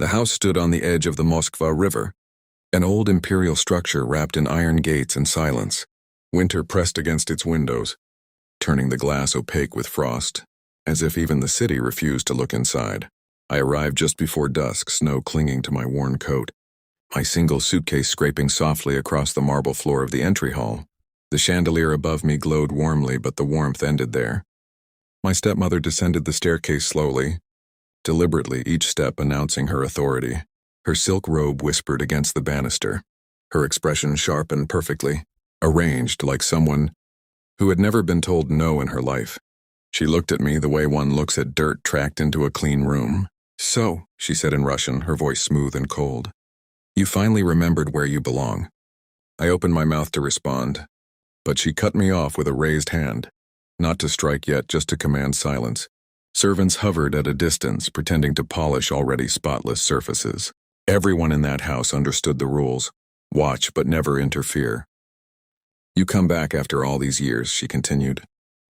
The house stood on the edge of the Moskva River, an old imperial structure wrapped in iron gates and silence. Winter pressed against its windows, turning the glass opaque with frost, as if even the city refused to look inside. I arrived just before dusk, snow clinging to my worn coat, my single suitcase scraping softly across the marble floor of the entry hall. The chandelier above me glowed warmly, but the warmth ended there. My stepmother descended the staircase slowly, deliberately, each step announcing her authority. Her silk robe whispered against the banister, her expression sharpened perfectly, arranged like someone who had never been told no in her life. She looked at me the way one looks at dirt tracked into a clean room. "So," she said in Russian, her voice smooth and cold, "you finally remembered where you belong." I opened my mouth to respond, but she cut me off with a raised hand. Not to strike yet, just to command silence. Servants hovered at a distance, pretending to polish already spotless surfaces. Everyone in that house understood the rules. Watch, but never interfere. "You come back after all these years," she continued,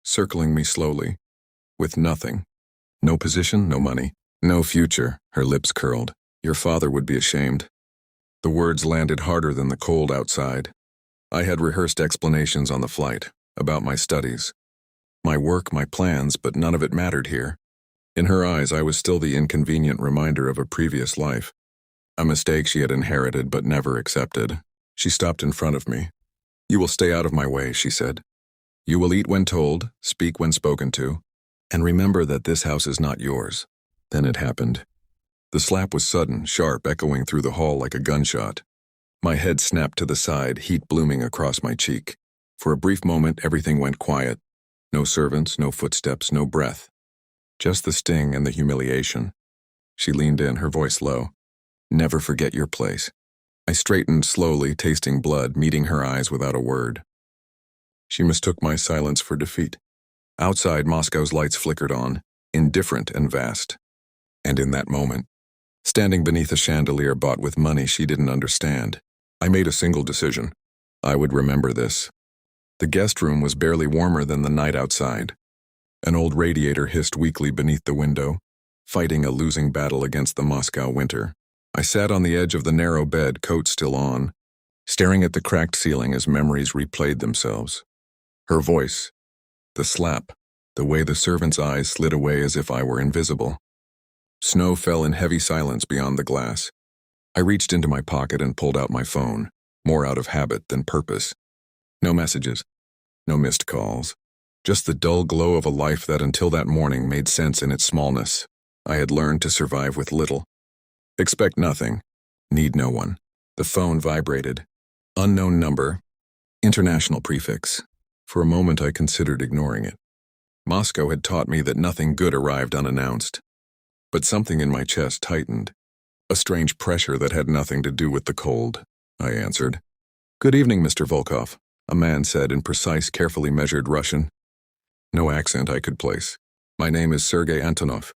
circling me slowly, "with nothing. No position, no money, no future." Her lips curled. "Your father would be ashamed." The words landed harder than the cold outside. I had rehearsed explanations on the flight, about my studies, my work, my plans, but none of it mattered here. In her eyes, I was still the inconvenient reminder of a previous life, a mistake she had inherited but never accepted. She stopped in front of me. "You will stay out of my way," she said. "You will eat when told, speak when spoken to, and remember that this house is not yours." Then it happened. The slap was sudden, sharp, echoing through the hall like a gunshot. My head snapped to the side, heat blooming across my cheek. For a brief moment, everything went quiet. No servants, no footsteps, no breath. Just the sting and the humiliation. She leaned in, her voice low. "Never forget your place." I straightened slowly, tasting blood, meeting her eyes without a word. She mistook my silence for defeat. Outside, Moscow's lights flickered on, indifferent and vast. And in that moment, standing beneath a chandelier bought with money she didn't understand, I made a single decision. I would remember this. The guest room was barely warmer than the night outside. An old radiator hissed weakly beneath the window, fighting a losing battle against the Moscow winter. I sat on the edge of the narrow bed, coat still on, staring at the cracked ceiling as memories replayed themselves. Her voice, the slap, the way the servant's eyes slid away as if I were invisible. Snow fell in heavy silence beyond the glass. I reached into my pocket and pulled out my phone, more out of habit than purpose. No messages, no missed calls, just the dull glow of a life that until that morning made sense in its smallness. I had learned to survive with little. Expect nothing, need no one. The phone vibrated. Unknown number, international prefix. For a moment I considered ignoring it. Moscow had taught me that nothing good arrived unannounced. But something in my chest tightened. A strange pressure that had nothing to do with the cold. I answered. "Good evening, Mr. Volkov," a man said in precise, carefully measured Russian. No accent I could place. "My name is Sergei Antonov.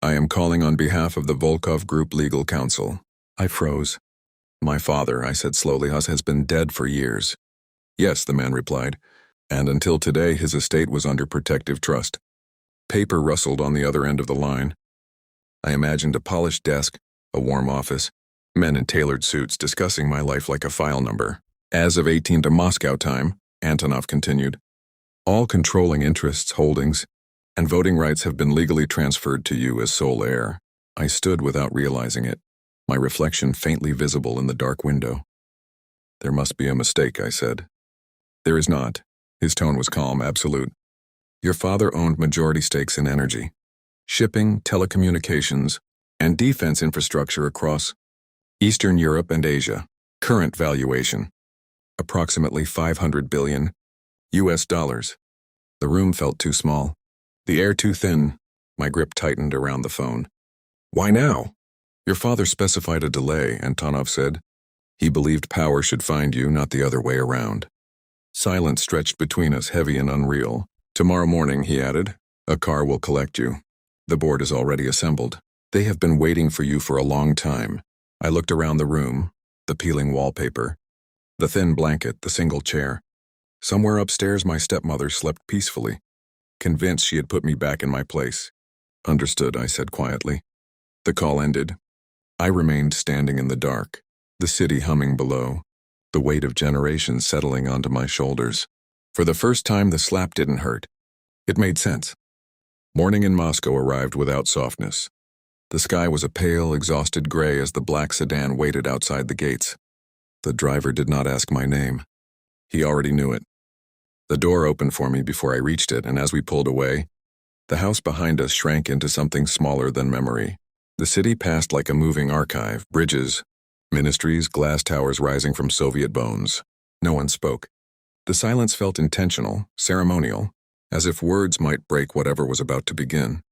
I am calling on behalf of the Volkov Group Legal Counsel." I froze. "My father," I said slowly, "has been dead for years." "Yes," the man replied, "and until today his estate was under protective trust." Paper rustled on the other end of the line. I imagined a polished desk, a warm office, men in tailored suits discussing my life like a file number. "As of 18 to Moscow time," Antonov continued, "all controlling interests, holdings, and voting rights have been legally transferred to you as sole heir." I stood without realizing it, my reflection faintly visible in the dark window. "There must be a mistake," I said. "There is not." His tone was calm, absolute. "Your father owned majority stakes in energy, shipping, telecommunications, and defense infrastructure across Eastern Europe and Asia. Current valuation, approximately $500 billion US dollars. The room felt too small, the air too thin. My grip tightened around the phone. "Why now?" "Your father specified a delay," Antonov said. "He believed power should find you, not the other way around." Silence stretched between us, heavy and unreal. "Tomorrow morning," he added, "a car will collect you. The board is already assembled. They have been waiting for you for a long time." I looked around the room, the peeling wallpaper, the thin blanket, the single chair. Somewhere upstairs my stepmother slept peacefully, convinced she had put me back in my place. "Understood," I said quietly. The call ended. I remained standing in the dark, the city humming below, the weight of generations settling onto my shoulders. For the first time, the slap didn't hurt. It made sense. Morning in Moscow arrived without softness. The sky was a pale, exhausted gray as the black sedan waited outside the gates. The driver did not ask my name. He already knew it. The door opened for me before I reached it, and as we pulled away, the house behind us shrank into something smaller than memory. The city passed like a moving archive, bridges, ministries, glass towers rising from Soviet bones. No one spoke. The silence felt intentional, ceremonial, as if words might break whatever was about to begin.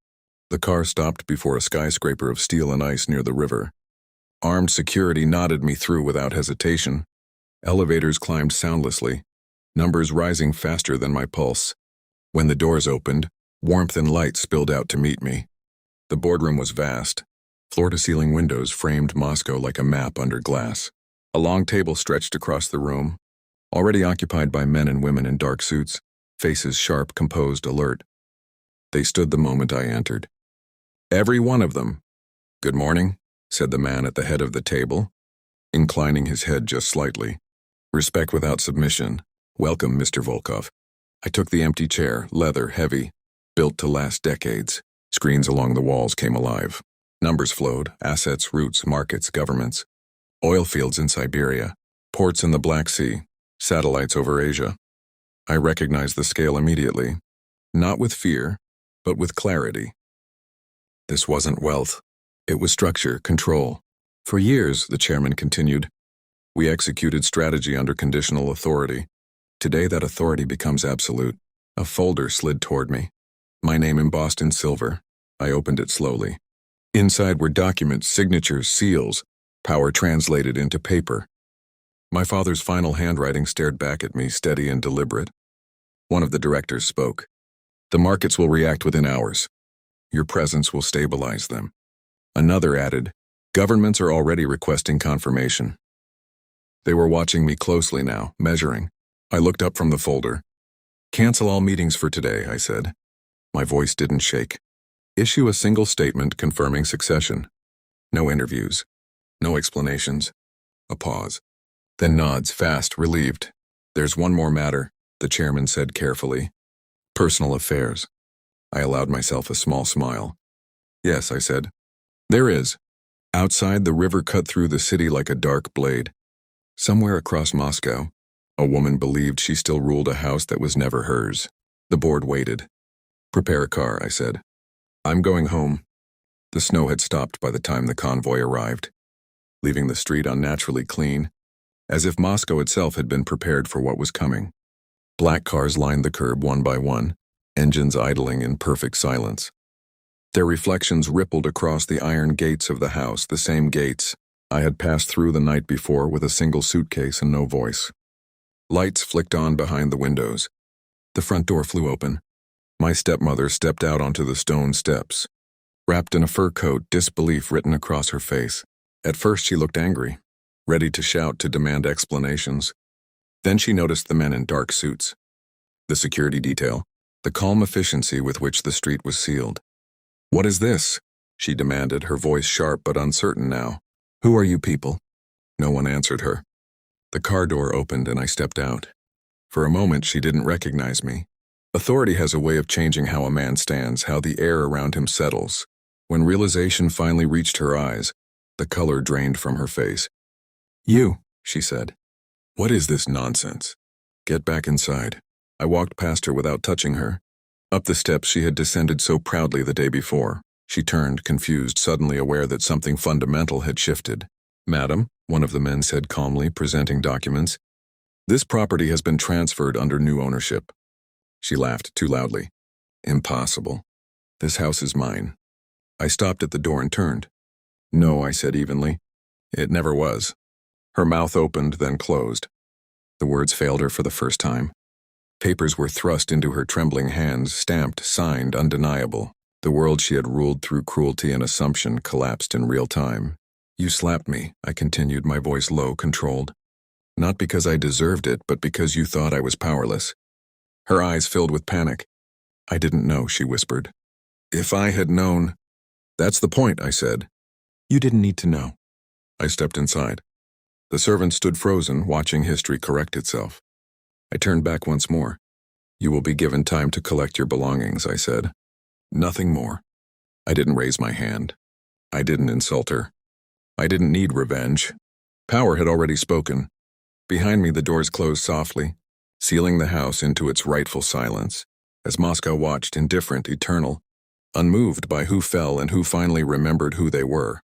The car stopped before a skyscraper of steel and ice near the river. Armed security nodded me through without hesitation. Elevators climbed soundlessly, numbers rising faster than my pulse. When the doors opened, warmth and light spilled out to meet me. The boardroom was vast. Floor-to-ceiling windows framed Moscow like a map under glass. A long table stretched across the room, already occupied by men and women in dark suits, faces sharp, composed, alert. They stood the moment I entered. Every one of them. "Good morning," said the man at the head of the table, inclining his head just slightly. "Respect without submission. Welcome, Mr. Volkov." I took the empty chair, leather, heavy, built to last decades. Screens along the walls came alive. Numbers flowed, assets, routes, markets, governments. Oil fields in Siberia, ports in the Black Sea, satellites over Asia. I recognized the scale immediately, not with fear, but with clarity. This wasn't wealth. It was structure, control. For years, the chairman continued, we executed strategy under conditional authority. Today, that authority becomes absolute. A folder slid toward me. My name embossed in silver. I opened it slowly. Inside were documents, signatures, seals, power translated into paper. My father's final handwriting stared back at me, steady and deliberate. One of the directors spoke. "The markets will react within hours. Your presence will stabilize them." Another added, "Governments are already requesting confirmation." They were watching me closely now, measuring. I looked up from the folder. "Cancel all meetings for today," I said. My voice didn't shake. "Issue a single statement confirming succession. No interviews. No explanations." A pause. Then nods, fast, relieved. "There's one more matter," the chairman said carefully. "Personal affairs." I allowed myself a small smile. "Yes," I said. "There is." Outside, the river cut through the city like a dark blade. Somewhere across Moscow, a woman believed she still ruled a house that was never hers. The board waited. "Prepare a car," I said. "I'm going home." The snow had stopped by the time the convoy arrived, leaving the street unnaturally clean, as if Moscow itself had been prepared for what was coming. Black cars lined the curb one by one, engines idling in perfect silence. Their reflections rippled across the iron gates of the house, the same gates I had passed through the night before with a single suitcase and no voice. Lights flicked on behind the windows. The front door flew open. My stepmother stepped out onto the stone steps. Wrapped in a fur coat, disbelief written across her face. At first she looked angry, ready to shout, to demand explanations. Then she noticed the men in dark suits, the security detail, the calm efficiency with which the street was sealed. "What is this?" she demanded, her voice sharp but uncertain now. "Who are you people?" No one answered her. The car door opened and I stepped out. For a moment she didn't recognize me. Authority has a way of changing how a man stands, how the air around him settles. When realization finally reached her eyes, the color drained from her face. "You," she said. "What is this nonsense? Get back inside." I walked past her without touching her. Up the steps she had descended so proudly the day before. She turned, confused, suddenly aware that something fundamental had shifted. "Madam," one of the men said calmly, presenting documents, "this property has been transferred under new ownership." She laughed too loudly. "Impossible. This house is mine." I stopped at the door and turned. "No," I said evenly. "It never was." Her mouth opened, then closed. The words failed her for the first time. Papers were thrust into her trembling hands, stamped, signed, undeniable. The world she had ruled through cruelty and assumption collapsed in real time. "You slapped me," I continued, my voice low, controlled. "Not because I deserved it, but because you thought I was powerless." Her eyes filled with panic. "I didn't know," she whispered. "If I had known—" "That's the point," I said. You didn't need to know. I stepped inside. The servant stood frozen, watching history correct itself. I turned back once more. You will be given time to collect your belongings, I said. Nothing more. I didn't raise my hand. I didn't insult her. I didn't need revenge. Power had already spoken. Behind me, the doors closed softly, sealing the house into its rightful silence, as Moscow watched indifferent, eternal, unmoved by who fell and who finally remembered who they were.